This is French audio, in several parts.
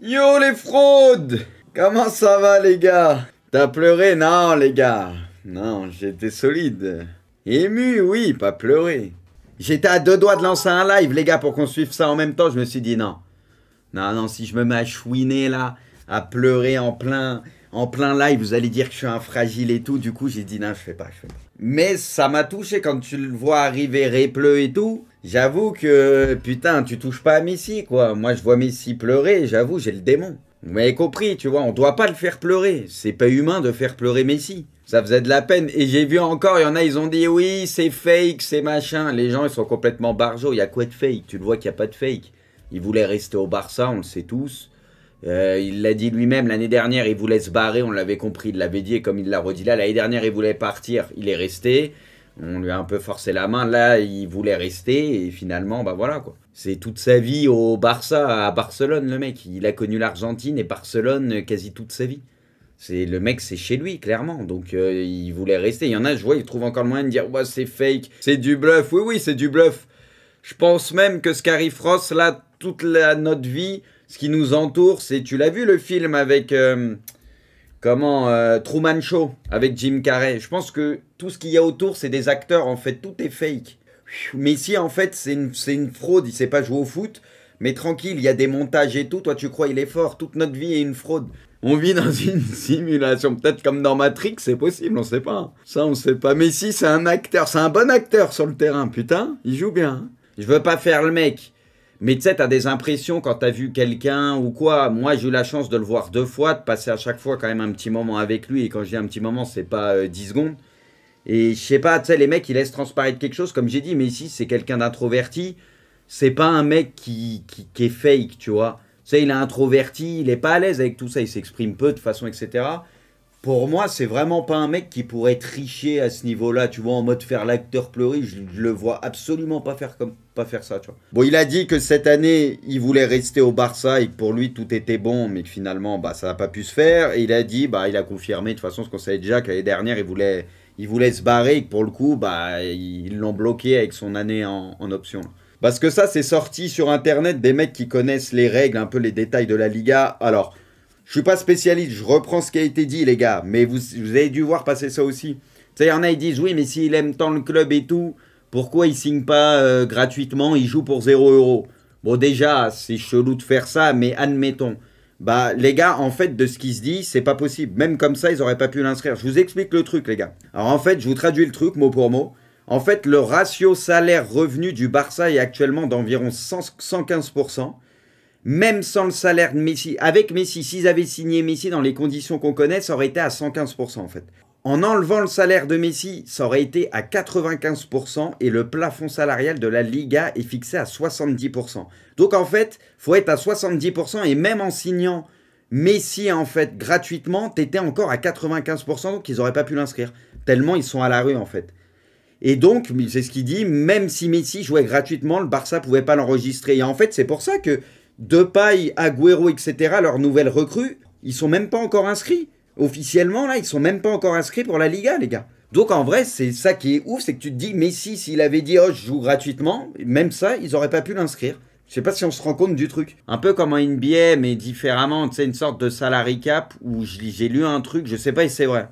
Yo les fraudes! Comment ça va les gars? T'as pleuré? Non les gars. Non, j'étais solide. Ému, oui, pas pleuré. J'étais à deux doigts de lancer un live les gars pour qu'on suive ça en même temps. Je me suis dit non. Non, si je me mets à chouiner là, à pleurer en plein live, vous allez dire que je suis un fragile et tout. Du coup, j'ai dit non, je fais pas. Mais ça m'a touché quand tu le vois arriver répleu et tout. J'avoue que, putain, tu touches pas à Messi, quoi. Moi, je vois Messi pleurer, j'avoue, j'ai le démon. Vous m'avez compris, tu vois, on doit pas le faire pleurer. C'est pas humain de faire pleurer Messi. Ça faisait de la peine. Et j'ai vu encore, il y en a, ils ont dit, oui, c'est fake, c'est machin. Les gens, ils sont complètement barjots. Il y a quoi de fake? Tu le vois qu'il n'y a pas de fake. Il voulait rester au Barça, on le sait tous. Il l'a dit lui-même, l'année dernière, il voulait se barrer, on l'avait compris, il l'avait dit, et comme il l'a redit là, l'année dernière, il voulait partir, il est resté. On lui a un peu forcé la main, là, il voulait rester, et finalement, bah voilà, quoi. C'est toute sa vie au Barça, à Barcelone, le mec. Il a connu l'Argentine et Barcelone quasi toute sa vie. Le mec, c'est chez lui, clairement. Donc, il voulait rester. Il y en a, je vois, ils trouvent encore le moyen de dire, ouais, c'est fake, c'est du bluff. Oui, c'est du bluff. Je pense même que ce qu'Harry Frost, là, toute notre vie, ce qui nous entoure, c'est... Tu l'as vu, le film avec... Truman Show avec Jim Carrey. Je pense que tout ce qu'il y a autour, c'est des acteurs, en fait, tout est fake. Messi, en fait, c'est une fraude, il sait pas jouer au foot, mais tranquille, il y a des montages et tout, toi tu crois il est fort, toute notre vie est une fraude. On vit dans une simulation, peut-être comme dans Matrix, c'est possible, on sait pas. Ça, on sait pas. Messi, c'est un acteur, c'est un bon acteur sur le terrain, putain, il joue bien. Hein. Je veux pas faire le mec. Mais tu sais, t'as des impressions quand t'as vu quelqu'un ou quoi. Moi, j'ai eu la chance de le voir 2 fois, de passer à chaque fois quand même un petit moment avec lui. Et quand je dis un petit moment, c'est pas 10 secondes. Et je sais pas, tu sais, les mecs, ils laissent transparaître quelque chose. Comme j'ai dit, mais ici, c'est quelqu'un d'introverti. C'est pas un mec qui est fake, tu vois. Tu sais, il est introverti, il est pas à l'aise avec tout ça. Il s'exprime peu de façon, etc. Pour moi, c'est vraiment pas un mec qui pourrait tricher à ce niveau-là, tu vois, en mode faire l'acteur pleurer. Je le vois absolument pas faire ça, tu vois. Bon, il a dit que cette année, il voulait rester au Barça et que pour lui, tout était bon, mais que finalement, bah, ça n'a pas pu se faire. Et il a dit, bah, il a confirmé de toute façon ce qu'on savait déjà, que l'année dernière, il voulait se barrer et que pour le coup, bah, ils l'ont bloqué avec son année en option. Parce que ça, c'est sorti sur Internet des mecs qui connaissent les règles, un peu les détails de la Liga. Alors... Je suis pas spécialiste, je reprends ce qui a été dit, les gars, mais vous avez dû voir passer ça aussi. Tu sais, il y en a, ils disent, oui, mais s'il aime tant le club et tout, pourquoi il signe pas gratuitement, il joue pour 0 €? Bon, déjà, c'est chelou de faire ça, mais admettons. Bah, les gars, en fait, de ce qui se dit, c'est pas possible. Même comme ça, ils auraient pas pu l'inscrire. Je vous explique le truc, les gars. Alors, en fait, je vous traduis le truc, mot pour mot. En fait, le ratio salaire-revenu du Barça est actuellement d'environ 115%. Même sans le salaire de Messi, avec Messi, s'ils avaient signé Messi dans les conditions qu'on connaît, ça aurait été à 115% en fait. En enlevant le salaire de Messi, ça aurait été à 95% et le plafond salarial de la Liga est fixé à 70%. Donc en fait, faut être à 70% et même en signant Messi en fait gratuitement, t'étais encore à 95%, donc ils n'auraient pas pu l'inscrire. Tellement ils sont à la rue en fait. Et donc, c'est ce qu'il dit, même si Messi jouait gratuitement, le Barça pouvait pas l'enregistrer. Et en fait, c'est pour ça que Depay, Agüero, etc., leurs nouvelles recrues, ils sont même pas encore inscrits. Officiellement, là, ils sont même pas encore inscrits pour la Liga, les gars. Donc, en vrai, c'est ça qui est ouf, c'est que tu te dis, Messi, s'il avait dit, oh, je joue gratuitement, même ça, ils auraient pas pu l'inscrire. Je sais pas si on se rend compte du truc. Un peu comme en NBA, mais différemment, tu sais, une sorte de salary cap, où j'ai lu un truc, je sais pas si c'est vrai.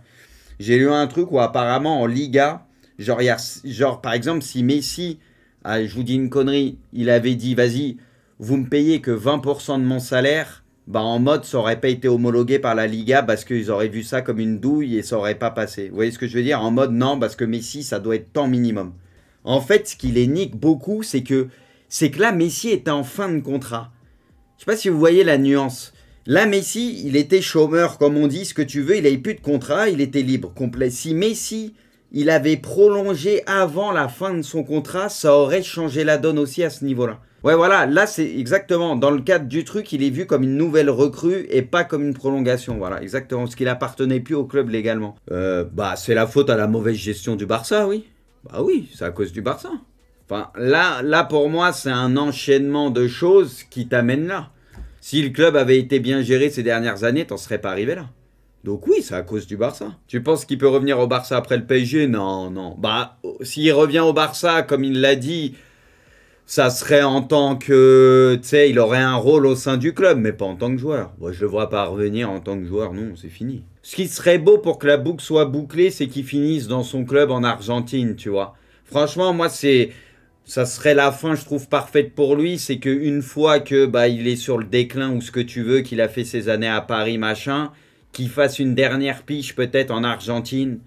J'ai lu un truc où apparemment, en Liga, genre par exemple, si Messi, je vous dis une connerie, il avait dit, vas-y, vous me payez que 20% de mon salaire, bah en mode ça aurait pas été homologué par la Liga parce qu'ils auraient vu ça comme une douille et ça aurait pas passé. Vous voyez ce que je veux dire? En mode non, parce que Messi, ça doit être temps minimum. En fait, ce qui les nique beaucoup, c'est que là, Messi était en fin de contrat. Je sais pas si vous voyez la nuance. Là, Messi, il était chômeur, comme on dit, ce que tu veux, il avait plus de contrat, il était libre, complet. Si Messi, il avait prolongé avant la fin de son contrat, ça aurait changé la donne aussi à ce niveau-là. Ouais, voilà, là, c'est exactement, dans le cadre du truc, il est vu comme une nouvelle recrue et pas comme une prolongation, voilà, exactement, parce qu'il appartenait plus au club légalement. Bah, c'est la faute à la mauvaise gestion du Barça, oui. Bah oui, c'est à cause du Barça. Enfin, là pour moi, c'est un enchaînement de choses qui t'amènent là. Si le club avait été bien géré ces dernières années, t'en serais pas arrivé là. Donc oui, c'est à cause du Barça. Tu penses qu'il peut revenir au Barça après le PSG? Non, non. Bah, s'il revient au Barça, comme il l'a dit... Ça serait en tant que, tu sais, il aurait un rôle au sein du club, mais pas en tant que joueur. Moi, je le vois pas revenir en tant que joueur, non, c'est fini. Ce qui serait beau pour que la boucle soit bouclée, c'est qu'il finisse dans son club en Argentine, tu vois. Franchement, moi, ça serait la fin, je trouve, parfaite pour lui. C'est qu'une fois que bah, il est sur le déclin ou ce que tu veux, qu'il a fait ses années à Paris, machin, qu'il fasse une dernière piche peut-être en Argentine.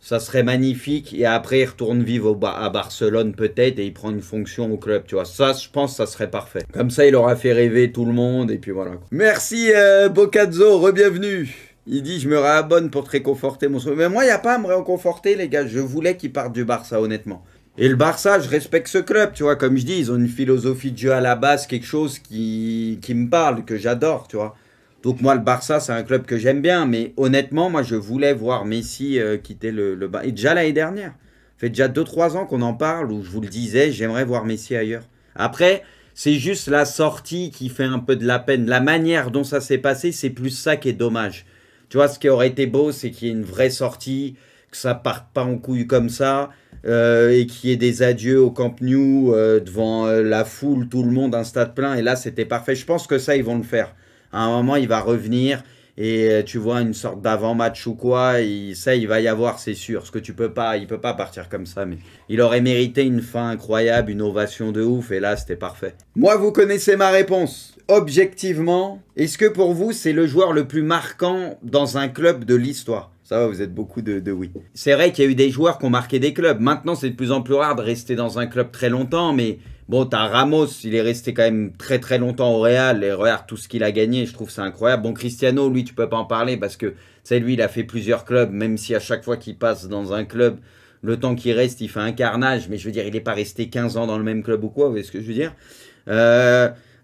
Ça serait magnifique. Et après, il retourne vivre à Barcelone peut-être et il prend une fonction au club, tu vois. Ça, je pense, ça serait parfait. Comme ça, il aura fait rêver tout le monde et puis voilà. Merci, Bocazzo, re-bienvenue. Il dit, je me réabonne pour te réconforter, mon soeur. Mais moi, il n'y a pas à me réconforter, les gars. Je voulais qu'il parte du Barça, honnêtement. Et le Barça, je respecte ce club, tu vois. Comme je dis, ils ont une philosophie de jeu à la base, quelque chose qui me parle, que j'adore, tu vois. Donc moi, le Barça, c'est un club que j'aime bien. Mais honnêtement, moi, je voulais voir Messi quitter le Barça. Et déjà l'année dernière. Ça fait déjà 2-3 ans qu'on en parle, où je vous le disais, j'aimerais voir Messi ailleurs. Après, c'est juste la sortie qui fait un peu de la peine. La manière dont ça s'est passé, c'est plus ça qui est dommage. Tu vois, ce qui aurait été beau, c'est qu'il y ait une vraie sortie, que ça parte pas en couille comme ça, et qu'il y ait des adieux au Camp Nou, devant la foule, tout le monde, un stade plein. Et là, c'était parfait. Je pense que ça, ils vont le faire. À un moment, il va revenir et tu vois une sorte d'avant-match ou quoi. Ça, il va y avoir, c'est sûr. Parce que il peut pas partir comme ça. Mais il aurait mérité une fin incroyable, une ovation de ouf. Et là, c'était parfait. Moi, vous connaissez ma réponse. Objectivement, est-ce que pour vous, c'est le joueur le plus marquant dans un club de l'histoire? Ça va, vous êtes beaucoup de oui. C'est vrai qu'il y a eu des joueurs qui ont marqué des clubs. Maintenant, c'est de plus en plus rare de rester dans un club très longtemps, mais bon, t'as Ramos, il est resté quand même très très longtemps au Real, et regarde tout ce qu'il a gagné, je trouve c'est incroyable. Bon, Cristiano, lui, tu peux pas en parler parce que, tu sais, lui, il a fait plusieurs clubs, même si à chaque fois qu'il passe dans un club, le temps qu'il reste, il fait un carnage, mais je veux dire, il n'est pas resté 15 ans dans le même club ou quoi, vous voyez ce que je veux dire?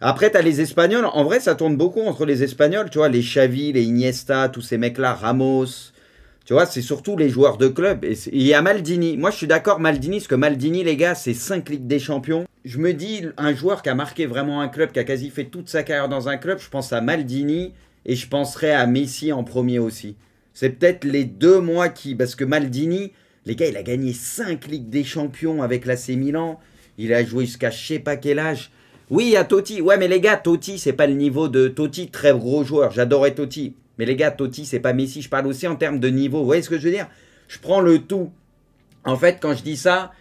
Après, tu as les Espagnols. En vrai, ça tourne beaucoup entre les Espagnols. Tu vois, les Xavi, les Iniesta, tous ces mecs-là, Ramos. Tu vois, c'est surtout les joueurs de club. Et il y a Maldini. Moi, je suis d'accord, Maldini, parce que Maldini, les gars, c'est 5 Ligues des Champions. Je me dis, un joueur qui a marqué vraiment un club, qui a quasi fait toute sa carrière dans un club, je pense à Maldini et je penserais à Messi en premier aussi. C'est peut-être les deux, moi, qui... Parce que Maldini, les gars, il a gagné 5 Ligues des Champions avec l'AC Milan. Il a joué jusqu'à je sais pas quel âge. Oui, il y a Totti. Ouais, mais les gars, Totti, c'est pas le niveau de Totti, très gros joueur. J'adorais Totti. Mais les gars, Totti, c'est pas Messi. Je parle aussi en termes de niveau. Vous voyez ce que je veux dire? Je prends le tout. En fait, quand je dis ça,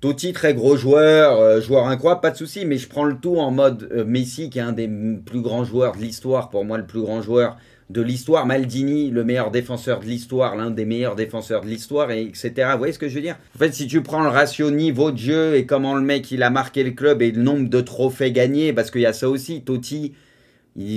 Totti, très gros joueur, joueur incroyable, pas de souci. Mais je prends le tout en mode Messi, qui est un des plus grands joueurs de l'histoire. Pour moi, le plus grand joueur de l'histoire. Maldini, le meilleur défenseur de l'histoire, l'un des meilleurs défenseurs de l'histoire, etc. Vous voyez ce que je veux dire? En fait, si tu prends le ratio niveau de jeu et comment le mec il a marqué le club et le nombre de trophées gagnés, parce qu'il y a ça aussi, Totti,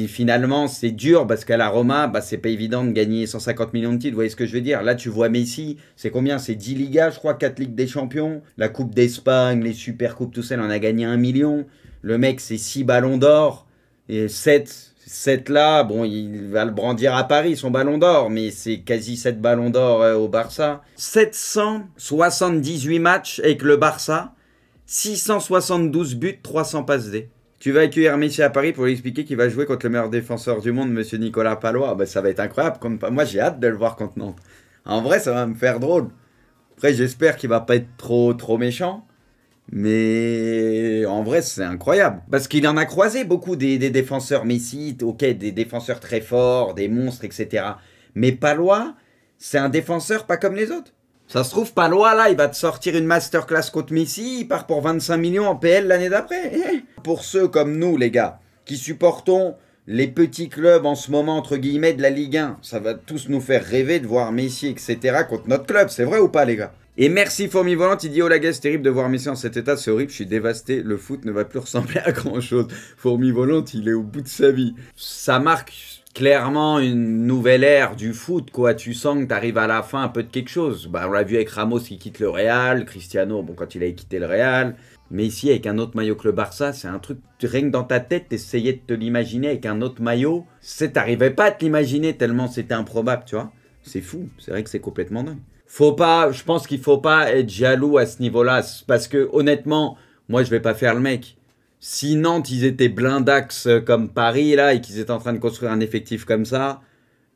finalement, c'est dur parce qu'à la Roma, bah, c'est pas évident de gagner 150 millions de titres. Vous voyez ce que je veux dire? Là, tu vois Messi, c'est combien? C'est 10 Ligas, je crois, 4 Ligues des Champions. La Coupe d'Espagne, les Super Coupes, tout ça, il en a gagné 1 million. Le mec, c'est 6 ballons d'or et 7 là, bon, il va le brandir à Paris, son ballon d'or, mais c'est quasi 7 ballons d'or au Barça. 778 matchs avec le Barça, 672 buts, 300 passes D. Tu vas accueillir Messi à Paris pour lui expliquer qu'il va jouer contre le meilleur défenseur du monde, monsieur Nicolas Palois. Ben, ça va être incroyable. Moi, j'ai hâte de le voir contre Nantes. En vrai, ça va me faire drôle. Après, j'espère qu'il va pas être trop méchant. Mais en vrai, c'est incroyable. Parce qu'il en a croisé beaucoup des défenseurs Messi, ok, des défenseurs très forts, des monstres, etc. Mais Palois, c'est un défenseur pas comme les autres. Ça se trouve, Palois, là, il va te sortir une masterclass contre Messi, il part pour 25 millions en PL l'année d'après. Pour ceux comme nous, les gars, qui supportons les petits clubs en ce moment, entre guillemets, de la Ligue 1, ça va tous nous faire rêver de voir Messi, etc. contre notre club. C'est vrai ou pas, les gars? Et merci Fourmi Volante, il dit « Oh la gars, c'est terrible de voir Messi en cet état, c'est horrible, je suis dévasté, le foot ne va plus ressembler à grand chose. » Fourmi Volante, il est au bout de sa vie. Ça marque clairement une nouvelle ère du foot, quoi. Tu sens que tu arrives à la fin un peu de quelque chose. Bah, on l'a vu avec Ramos qui quitte le Real, Cristiano, bon, quand il a quitté le Real. Messi avec un autre maillot que le Barça, c'est un truc, rien que dans ta tête, t'essayais de te l'imaginer avec un autre maillot. T'arrivais pas à te l'imaginer tellement c'était improbable, tu vois. C'est fou, c'est vrai que c'est complètement dingue. Je pense qu'il faut pas être jaloux à ce niveau-là, parce que honnêtement, moi je vais pas faire le mec. Si Nantes, ils étaient blindax comme Paris, là, et qu'ils étaient en train de construire un effectif comme ça,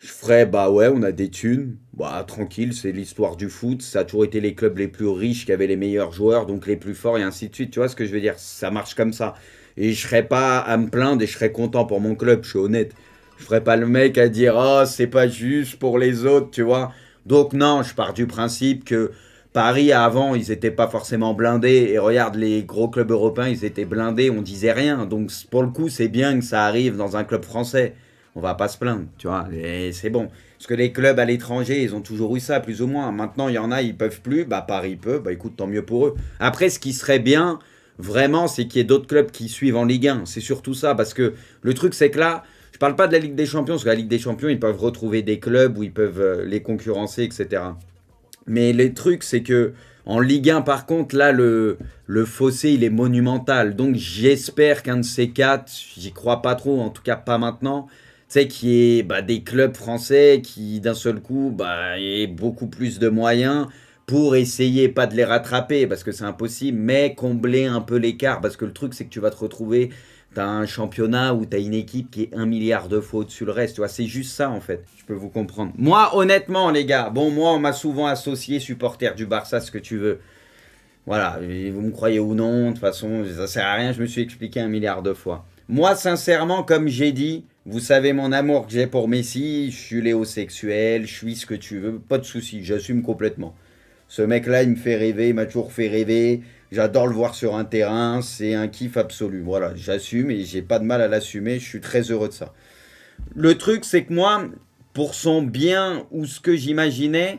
Je ferais, bah ouais, on a des thunes. Bah tranquille, c'est l'histoire du foot. Ça a toujours été les clubs les plus riches qui avaient les meilleurs joueurs, donc les plus forts et ainsi de suite. Tu vois ce que je veux dire? Ça marche comme ça. Et je serais pas à me plaindre et je serais content pour mon club, je suis honnête. Je ferais pas le mec à dire, oh, c'est pas juste pour les autres, tu vois. Donc non, je pars du principe que Paris, avant, ils étaient pas forcément blindés. Et regarde, les gros clubs européens, ils étaient blindés, on disait rien. Donc pour le coup, c'est bien que ça arrive dans un club français. On va pas se plaindre, tu vois. Et c'est bon. Parce que les clubs à l'étranger, ils ont toujours eu ça, plus ou moins. Maintenant, il y en a, ils peuvent plus. Bah Paris peut. Bah écoute, tant mieux pour eux. Après, ce qui serait bien, vraiment, c'est qu'il y ait d'autres clubs qui suivent en Ligue 1. C'est surtout ça. Parce que le truc, c'est que là, je parle pas de la Ligue des Champions. Parce que la Ligue des Champions, ils peuvent retrouver des clubs où ils peuvent les concurrencer, etc. Mais le truc, c'est que en Ligue 1, par contre, là, le fossé, il est monumental. Donc, j'espère qu'un de ces quatre, j'y crois pas trop, en tout cas pas maintenant, tu sais, qu'il y ait bah, des clubs français qui, d'un seul coup, bah, aient beaucoup plus de moyens pour essayer, pas de les rattraper, parce que c'est impossible, mais combler un peu l'écart. Parce que le truc, c'est que tu vas te retrouver, tu as un championnat où tu as une équipe qui est 1 milliard de fois au-dessus le reste. Tu vois, c'est juste ça, en fait. Je peux vous comprendre. Moi, honnêtement, les gars, bon, moi, on m'a souvent associé supporter du Barça, ce que tu veux. Voilà, et vous me croyez ou non, de toute façon, ça sert à rien, je me suis expliqué 1 milliard de fois. Moi, sincèrement, comme j'ai dit, vous savez mon amour que j'ai pour Messi, je suis léosexuel, je suis ce que tu veux, pas de souci, j'assume complètement. Ce mec-là, il me fait rêver, il m'a toujours fait rêver, j'adore le voir sur un terrain, c'est un kiff absolu. Voilà, j'assume et j'ai pas de mal à l'assumer, je suis très heureux de ça. Le truc, c'est que moi, pour son bien ou ce que j'imaginais,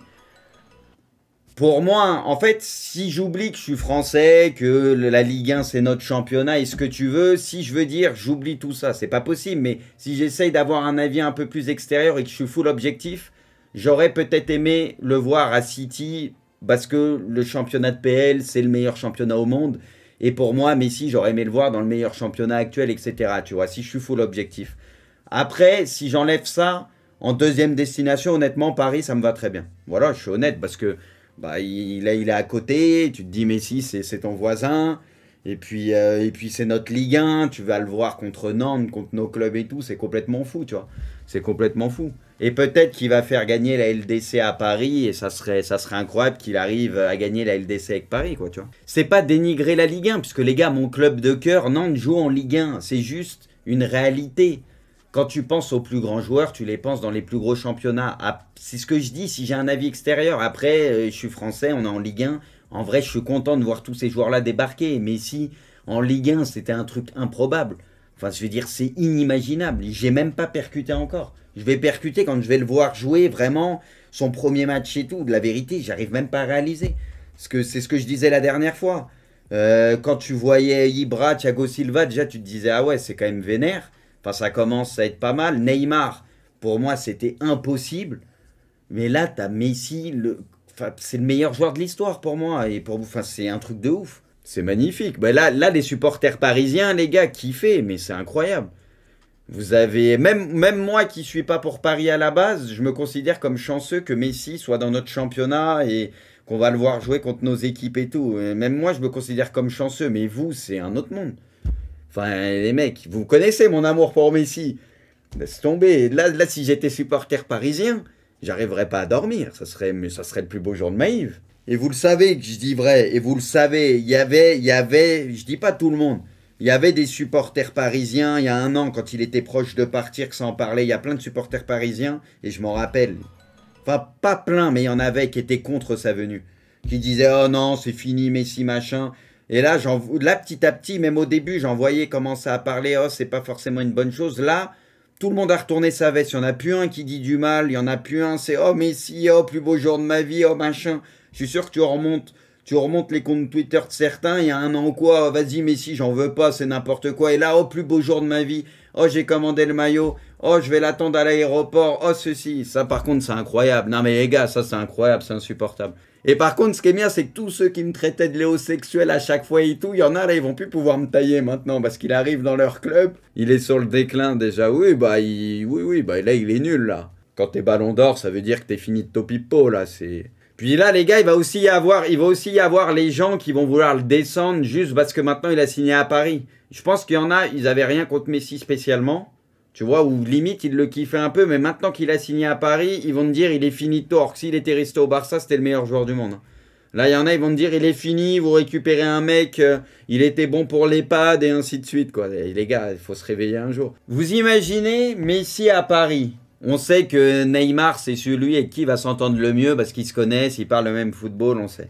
pour moi, en fait, si j'oublie que je suis français, que la Ligue 1 c'est notre championnat et ce que tu veux, si je veux dire j'oublie tout ça, c'est pas possible, mais si j'essaye d'avoir un avis un peu plus extérieur et que je suis full objectif, j'aurais peut-être aimé le voir à City parce que le championnat de PL c'est le meilleur championnat au monde et pour moi, Messi, j'aurais aimé le voir dans le meilleur championnat actuel, etc. Tu vois, si je suis full objectif. Après, si j'enlève ça, en deuxième destination, honnêtement, Paris, ça me va très bien. Voilà, je suis honnête parce que bah, il est à côté, tu te dis Messi, c'est ton voisin, et puis c'est notre Ligue 1, tu vas le voir contre Nantes, contre nos clubs et tout, c'est complètement fou, tu vois. C'est complètement fou. Et peut-être qu'il va faire gagner la LDC à Paris, et ça serait incroyable qu'il arrive à gagner la LDC avec Paris, quoi, tu vois. C'est pas dénigrer la Ligue 1, puisque les gars, mon club de cœur, Nantes joue en Ligue 1, c'est juste une réalité. Quand tu penses aux plus grands joueurs, tu les penses dans les plus gros championnats. Ah, c'est ce que je dis, si j'ai un avis extérieur. Après, je suis français, on est en Ligue 1. En vrai, je suis content de voir tous ces joueurs-là débarquer. Mais si en Ligue 1, c'était un truc improbable. Enfin, je veux dire, c'est inimaginable. J'ai même pas percuté encore. Je vais percuter quand je vais le voir jouer vraiment son premier match et tout. De la vérité, j'arrive même pas à réaliser. Parce que c'est ce que je disais la dernière fois. Quand tu voyais Ibra, Thiago Silva, déjà tu te disais, ah ouais, c'est quand même vénère. Enfin, ça commence à être pas mal. Neymar, pour moi, c'était impossible. Mais là, t'as Messi, enfin, c'est le meilleur joueur de l'histoire pour moi. Et pour vous, enfin, c'est un truc de ouf. C'est magnifique. Ben là, les supporters parisiens, les gars, kiffez, mais c'est incroyable. Vous avez, même moi qui suis pas pour Paris à la base, je me considère comme chanceux que Messi soit dans notre championnat et qu'on va le voir jouer contre nos équipes et tout. Et même moi, je me considère comme chanceux, mais vous, c'est un autre monde. Enfin, les mecs, vous connaissez mon amour pour Messi. Laisse tomber. Là si j'étais supporter parisien, j'arriverais pas à dormir. Mais ça serait le plus beau jour de ma vie. Et vous le savez que je dis vrai. Et vous le savez, il y avait, je dis pas tout le monde. Il y avait des supporters parisiens il y a un an quand il était proche de partir que ça en parlait. Il y a plein de supporters parisiens et je m'en rappelle. Enfin, pas plein, mais il y en avait qui étaient contre sa venue. Qui disaient, oh non, c'est fini, Messi, machin. Et là, petit à petit, même au début, j'en voyais commencer à parler, oh, c'est pas forcément une bonne chose. Là, tout le monde a retourné sa veste. Il n'y en a plus un qui dit du mal, il n'y en a plus un, c'est, oh, Messi, oh, plus beau jour de ma vie, oh, machin. Je suis sûr que tu remontes les comptes Twitter de certains, il y a un an ou quoi, oh, vas-y, Messi, j'en veux pas, c'est n'importe quoi. Et là, oh, plus beau jour de ma vie, oh, j'ai commandé le maillot, oh, je vais l'attendre à l'aéroport, oh, ceci. Ça, par contre, c'est incroyable. Non, mais les gars, ça, c'est incroyable, c'est insupportable. Et par contre, ce qui est bien, c'est que tous ceux qui me traitaient de léosexuel à chaque fois et tout, il y en a là, ils vont plus pouvoir me tailler maintenant parce qu'il arrive dans leur club. Il est sur le déclin déjà. Oui, bah, là, il est nul là. Quand t'es ballon d'or, ça veut dire que t'es fini de topipo là. Puis là, les gars, il va aussi y avoir les gens qui vont vouloir le descendre juste parce que maintenant il a signé à Paris. Je pense qu'il y en a, ils avaient rien contre Messi spécialement. Tu vois, ou limite, il le kiffait un peu, mais maintenant qu'il a signé à Paris, ils vont te dire, il est fini tôt. Alors que s'il était resté au Barça, c'était le meilleur joueur du monde. Là, il y en a, ils vont te dire, il est fini, vous récupérez un mec, il était bon pour l'EHPAD et ainsi de suite, quoi. Et les gars, il faut se réveiller un jour. Vous imaginez Messi à Paris? On sait que Neymar, c'est celui avec qui il va s'entendre le mieux parce qu'ils se connaissent, ils parlent le même football, on sait.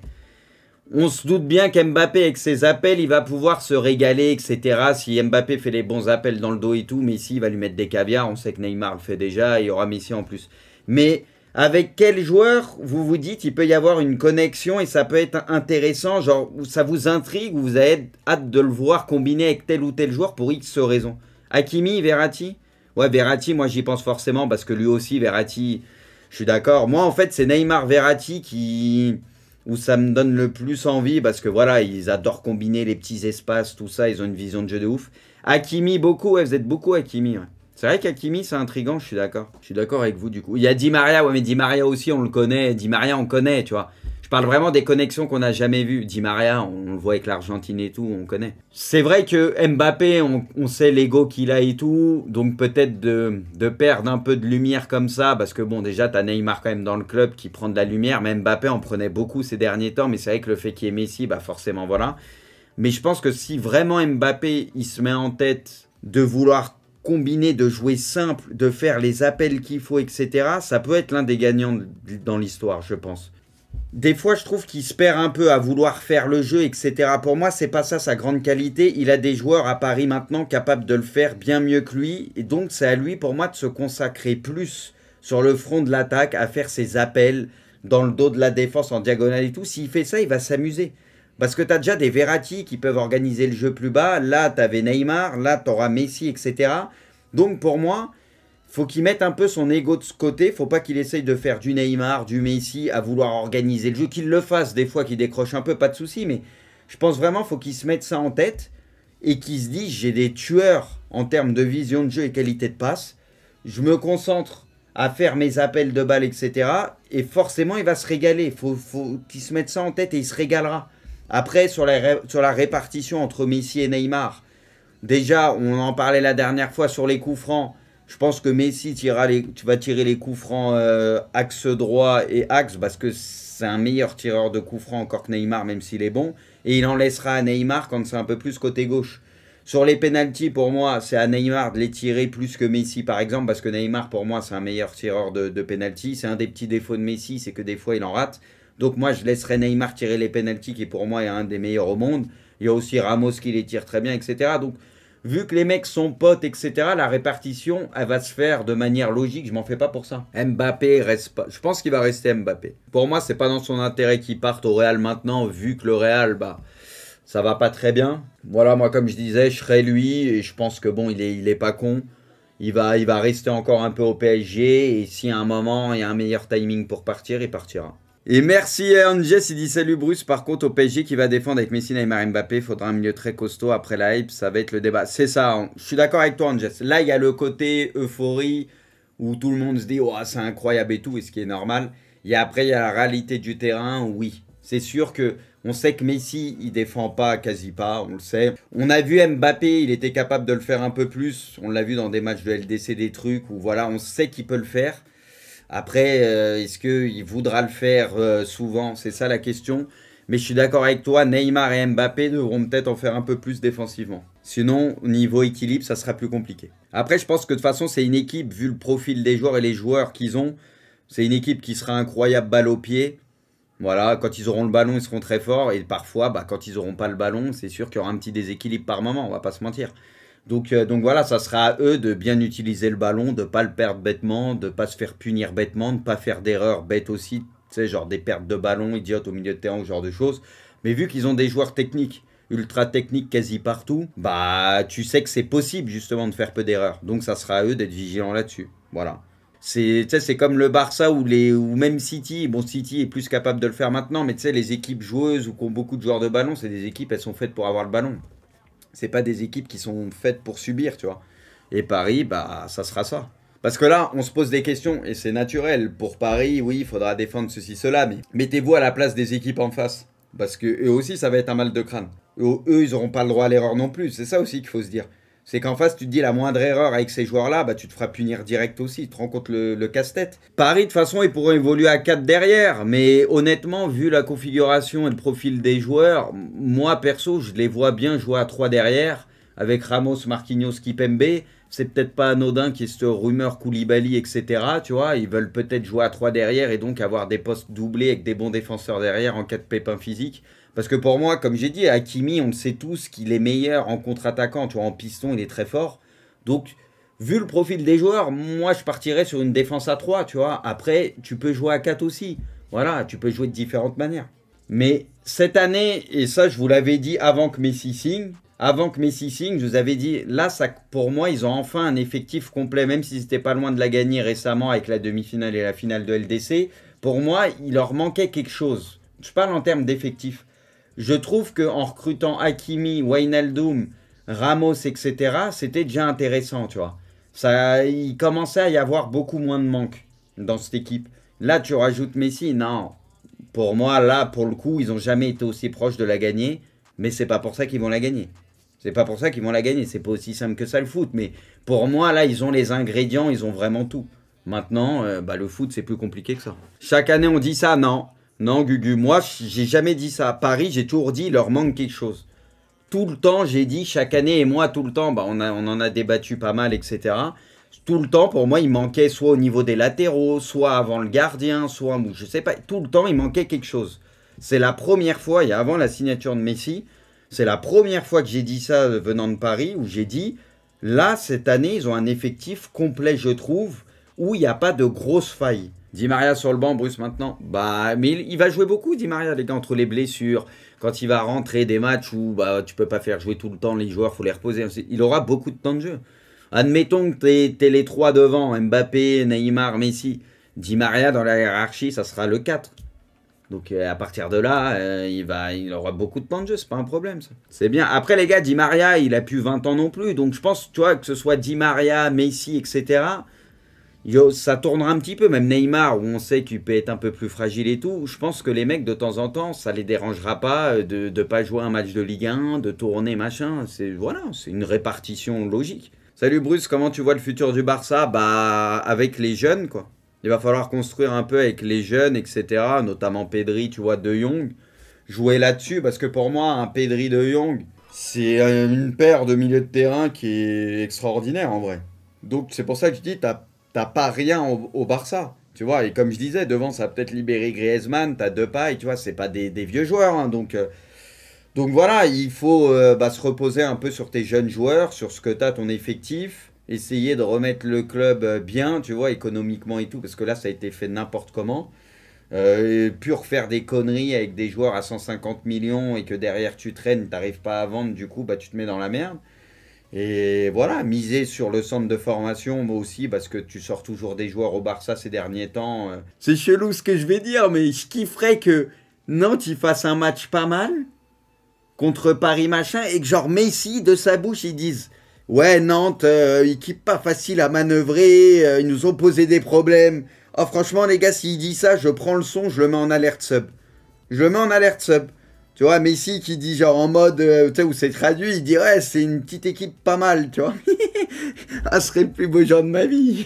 On se doute bien qu'Mbappé, avec ses appels, il va pouvoir se régaler, etc. Si Mbappé fait les bons appels dans le dos et tout, Messi va lui mettre des caviars. On sait que Neymar le fait déjà, il y aura Messi en plus. Mais avec quel joueur, vous vous dites, il peut y avoir une connexion et ça peut être intéressant, genre ça vous intrigue ou vous avez hâte de le voir combiner avec tel ou tel joueur pour X raisons. Hakimi, Verratti? Ouais, Verratti, moi j'y pense forcément parce que lui aussi, Verratti, je suis d'accord. Moi en fait, c'est Neymar, Verratti où ça me donne le plus envie parce que voilà, ils adorent combiner les petits espaces, tout ça, ils ont une vision de jeu de ouf. Hakimi, beaucoup, ouais, vous êtes beaucoup Hakimi, ouais. C'est vrai qu'Hakimi, c'est intriguant, je suis d'accord. Je suis d'accord avec vous, du coup. Il y a Di Maria, ouais, mais Di Maria aussi, on le connaît. Di Maria, on connaît, tu vois. Je parle vraiment des connexions qu'on n'a jamais vues. Di Maria, on le voit avec l'Argentine et tout, on connaît. C'est vrai que Mbappé, on sait l'ego qu'il a et tout, donc peut-être de perdre un peu de lumière comme ça, parce que bon, déjà, t'as Neymar quand même dans le club qui prend de la lumière, mais Mbappé en prenait beaucoup ces derniers temps, mais c'est vrai que le fait qu'il y ait Messi, bah forcément, voilà. Mais je pense que si vraiment Mbappé, il se met en tête de vouloir combiner, de jouer simple, de faire les appels qu'il faut, etc., ça peut être l'un des gagnants dans l'histoire, je pense. Des fois, je trouve qu'il se perd un peu à vouloir faire le jeu, etc. Pour moi, c'est pas ça sa grande qualité. Il a des joueurs à Paris maintenant capables de le faire bien mieux que lui. Et donc, c'est à lui, pour moi, de se consacrer plus sur le front de l'attaque, à faire ses appels dans le dos de la défense en diagonale et tout. S'il fait ça, il va s'amuser. Parce que tu as déjà des Verratti qui peuvent organiser le jeu plus bas. Là, tu avais Neymar. Là, tu auras Messi, etc. Donc, pour moi, faut qu'il mette un peu son ego de ce côté. Faut pas qu'il essaye de faire du Neymar, du Messi, à vouloir organiser le jeu. Qu'il le fasse des fois, qu'il décroche un peu, pas de souci. Mais je pense vraiment qu'il faut qu'il se mette ça en tête et qu'il se dise, j'ai des tueurs en termes de vision de jeu et qualité de passe. Je me concentre à faire mes appels de balles, etc. Et forcément, il va se régaler. Faut qu'il se mette ça en tête et il se régalera. Après, sur la répartition entre Messi et Neymar, déjà, on en parlait la dernière fois sur les coups francs. Je pense que Messi tu vas tirer les coups francs axe droit et axe parce que c'est un meilleur tireur de coups francs encore que Neymar, même s'il est bon. Et il en laissera à Neymar quand c'est un peu plus côté gauche. Sur les pénaltys, pour moi, c'est à Neymar de les tirer plus que Messi, par exemple, parce que Neymar, pour moi, c'est un meilleur tireur de pénalty. C'est un des petits défauts de Messi, c'est que des fois, il en rate. Donc moi, je laisserai Neymar tirer les pénaltys, qui pour moi est un des meilleurs au monde. Il y a aussi Ramos qui les tire très bien, etc. Donc, vu que les mecs sont potes, etc., la répartition, elle va se faire de manière logique. Je m'en fais pas pour ça. Mbappé reste pas. Je pense qu'il va rester Mbappé. Pour moi, c'est pas dans son intérêt qu'il parte au Real maintenant, vu que le Real, bah, ça va pas très bien. Voilà, moi, comme je disais, je serais lui, et je pense que bon, il est pas con. Il va rester encore un peu au PSG, et si à un moment, il y a un meilleur timing pour partir, il partira. Et merci à Angels, il dit salut Bruce. Par contre, au PSG qui va défendre avec Messi, Neymar, Mbappé, il faudra un milieu très costaud après la hype, ça va être le débat. C'est ça, je suis d'accord avec toi Angels. Là, il y a le côté euphorie où tout le monde se dit oh, c'est incroyable et tout, et ce qui est normal. Et après, il y a la réalité du terrain, oui. C'est sûr que on sait que Messi, il défend pas, quasi pas, on le sait. On a vu Mbappé, il était capable de le faire un peu plus. On l'a vu dans des matchs de LDC, des trucs où voilà, on sait qu'il peut le faire. Après, est-ce qu'il voudra le faire souvent? C'est ça la question. Mais je suis d'accord avec toi, Neymar et Mbappé devront peut-être en faire un peu plus défensivement. Sinon, au niveau équilibre, ça sera plus compliqué. Après, je pense que de toute façon, c'est une équipe, vu le profil des joueurs et les joueurs qu'ils ont, c'est une équipe qui sera incroyable balle au pied. Voilà, quand ils auront le ballon, ils seront très forts. Et parfois, bah, quand ils n'auront pas le ballon, c'est sûr qu'il y aura un petit déséquilibre par moment, on va pas se mentir. Donc voilà, ça sera à eux de bien utiliser le ballon, de ne pas le perdre bêtement, de ne pas se faire punir bêtement, de ne pas faire d'erreurs bêtes aussi, tu sais, genre des pertes de ballon idiotes au milieu de terrain, ce genre de choses. Mais vu qu'ils ont des joueurs techniques, ultra techniques quasi partout, bah tu sais que c'est possible justement de faire peu d'erreurs. Donc ça sera à eux d'être vigilants là-dessus. Voilà. C'est comme le Barça ou même City. Bon, City est plus capable de le faire maintenant, mais tu sais, les équipes joueuses ou qui ont beaucoup de joueurs de ballon, c'est des équipes, elles sont faites pour avoir le ballon. C'est pas des équipes qui sont faites pour subir, tu vois. Et Paris, bah, ça sera ça. Parce que là, on se pose des questions, et c'est naturel. Pour Paris, oui, il faudra défendre ceci, cela, mais mettez-vous à la place des équipes en face. Parce que eux aussi, ça va être un mal de crâne. Eux, ils n'auront pas le droit à l'erreur non plus. C'est ça aussi qu'il faut se dire. C'est qu'en face, tu te dis la moindre erreur avec ces joueurs-là, bah, tu te feras punir direct aussi. Tu te rends compte le casse-tête. Paris, de toute façon, ils pourront évoluer à 4 derrière. Mais honnêtement, vu la configuration et le profil des joueurs, moi, perso, je les vois bien jouer à 3 derrière. Avec Ramos, Marquinhos, Kipembe. C'est peut-être pas anodin qu'il y ait cette rumeur Koulibaly, etc. Tu vois, ils veulent peut-être jouer à 3 derrière et donc avoir des postes doublés avec des bons défenseurs derrière en cas de pépin physique. Parce que pour moi, comme j'ai dit, Hakimi, on le sait tous qu'il est meilleur en contre-attaquant. Tu vois, en piston, il est très fort. Donc, vu le profil des joueurs, moi, je partirais sur une défense à 3, tu vois. Après, tu peux jouer à 4 aussi. Voilà, tu peux jouer de différentes manières. Mais cette année, et ça, je vous l'avais dit avant que Messi signe, je vous avais dit, là, ça, pour moi, ils ont enfin un effectif complet, même s'ils n'étaient pas loin de la gagner récemment avec la demi-finale et la finale de LDC. Pour moi, il leur manquait quelque chose. Je parle en termes d'effectifs. Je trouve qu'en recrutant Hakimi, Wijnaldum, Ramos, etc., c'était déjà intéressant, tu vois. Ça, il commençait à y avoir beaucoup moins de manque dans cette équipe. Là, tu rajoutes Messi, non. Pour moi, là, pour le coup, ils n'ont jamais été aussi proches de la gagner, mais c'est pas pour ça qu'ils vont la gagner. C'est pas pour ça qu'ils vont la gagner, c'est pas aussi simple que ça le foot, mais pour moi, là, ils ont les ingrédients, ils ont vraiment tout. Maintenant, bah, le foot, c'est plus compliqué que ça. Chaque année, on dit ça, non. Non, Gugu, moi, j'ai jamais dit ça. À Paris, j'ai toujours dit, il leur manque quelque chose. Tout le temps, j'ai dit, chaque année, et moi, tout le temps, bah, on en a débattu pas mal, etc. Tout le temps, pour moi, il manquait soit au niveau des latéraux, soit avant le gardien, soit, je sais pas, tout le temps, il manquait quelque chose. C'est la première fois, et avant la signature de Messi, c'est la première fois que j'ai dit ça venant de Paris, où j'ai dit, là, cette année, ils ont un effectif complet, je trouve, où il n'y a pas de grosses failles. Di Maria sur le banc, Bruce maintenant. Bah, mais il va jouer beaucoup, Di Maria, les gars, entre les blessures. Quand il va rentrer des matchs où bah, tu peux pas faire jouer tout le temps les joueurs, faut les reposer. Il aura beaucoup de temps de jeu. Admettons que t'es les 3 devant, Mbappé, Neymar, Messi. Di Maria, dans la hiérarchie, ça sera le 4. Donc à partir de là, il aura beaucoup de temps de jeu, c'est pas un problème ça. C'est bien. Après les gars, Di Maria, il a plus 20 ans non plus. Donc je pense, tu vois, que ce soit Di Maria, Messi, etc., ça tournera un petit peu, même Neymar, où on sait qu'il peut être un peu plus fragile et tout. Je pense que les mecs, de temps en temps, ça les dérangera pas de ne pas jouer un match de Ligue 1, de tourner, machin. Voilà, c'est une répartition logique. Salut Bruce, comment tu vois le futur du Barça? Bah, avec les jeunes, quoi. Il va falloir construire un peu avec les jeunes, etc. Notamment Pedri, tu vois, De Jong. Jouer là-dessus, parce que pour moi, un Pedri De Jong, c'est une paire de milieu de terrain qui est extraordinaire, en vrai. Donc c'est pour ça que je dis, t'as pas rien au Barça, tu vois. Et comme je disais, devant, ça a peut-être libéré Griezmann, t'as Depay, tu vois, c'est pas des vieux joueurs. Hein, donc voilà, il faut se reposer un peu sur tes jeunes joueurs, sur ce que t'as, ton effectif. Essayer de remettre le club bien, tu vois, économiquement et tout, parce que là, ça a été fait n'importe comment. Puis refaire des conneries avec des joueurs à 150 millions et que derrière tu traînes, t'arrives pas à vendre, du coup, bah, tu te mets dans la merde. Et voilà, miser sur le centre de formation, moi aussi, parce que tu sors toujours des joueurs au Barça ces derniers temps. C'est chelou ce que je vais dire, mais je kifferais que Nantes il fasse un match pas mal contre Paris machin et que genre Messi de sa bouche ils disent ouais Nantes équipe pas facile à manœuvrer, ils nous ont posé des problèmes. Oh franchement les gars s'il dit ça je prends le son, je le mets en alerte sub. Je le mets en alerte sub. Tu vois, Messi qui dit genre en mode, tu sais, où c'est traduit, il dit ouais, c'est une petite équipe pas mal, tu vois. Ah, ce serait le plus beau genre de ma vie.